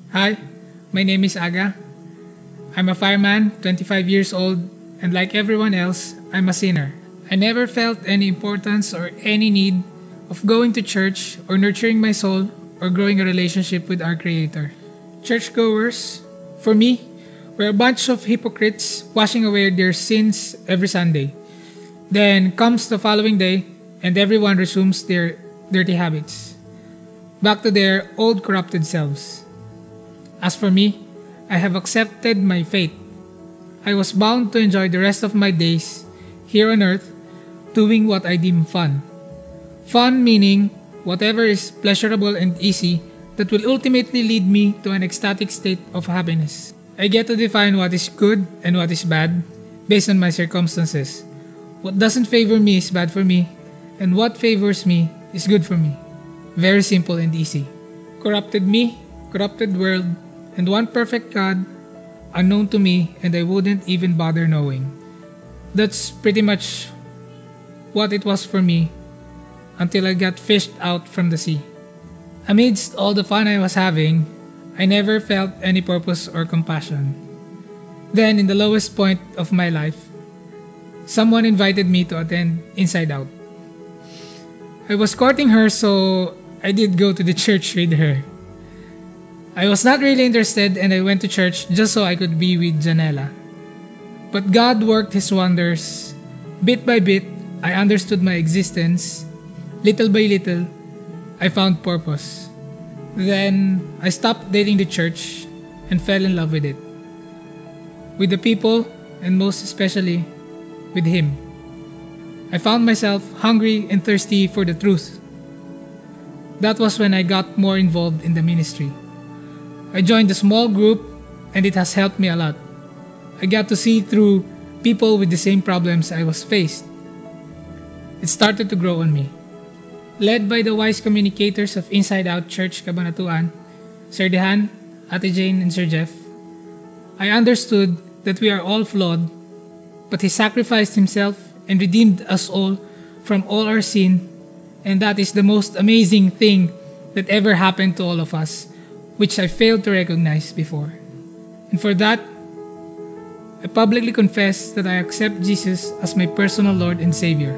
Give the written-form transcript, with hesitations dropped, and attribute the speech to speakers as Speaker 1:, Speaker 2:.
Speaker 1: Hi, my name is Aga. I'm a fireman, 25 years old, and like everyone else, I'm a sinner. I never felt any importance or any need of going to church or nurturing my soul or growing a relationship with our Creator. Churchgoers, for me, were a bunch of hypocrites washing away their sins every Sunday. Then comes the following day, and everyone resumes their dirty habits, back to their old corrupted selves. As for me, I have accepted my fate. I was bound to enjoy the rest of my days here on earth doing what I deem fun. Fun meaning whatever is pleasurable and easy that will ultimately lead me to an ecstatic state of happiness. I get to define what is good and what is bad based on my circumstances. What doesn't favor me is bad for me, and what favors me is good for me. Very simple and easy. Corrupted me, corrupted world, and one perfect God, unknown to me, and I wouldn't even bother knowing. That's pretty much what it was for me until I got fished out from the sea. Amidst all the fun I was having, I never felt any purpose or compassion. Then, in the lowest point of my life, someone invited me to attend Inside Out. I was courting her, so I did go to the church with her. I was not really interested and I went to church just so I could be with Janela. But God worked His wonders. Bit by bit, I understood my existence. Little by little, I found purpose. Then, I stopped dating the church and fell in love with it. With the people, and most especially, with Him. I found myself hungry and thirsty for the truth. That was when I got more involved in the ministry. I joined a small group and it has helped me a lot. I got to see through people with the same problems I was faced. It started to grow on me. Led by the wise communicators of Inside Out Church Cabanatuan, Sir Dehan, Ate Jane, and Sir Jeff, I understood that we are all flawed, but He sacrificed Himself and redeemed us all from all our sin, and that is the most amazing thing that ever happened to all of us, which I failed to recognize before. And for that, I publicly confess that I accept Jesus as my personal Lord and Savior.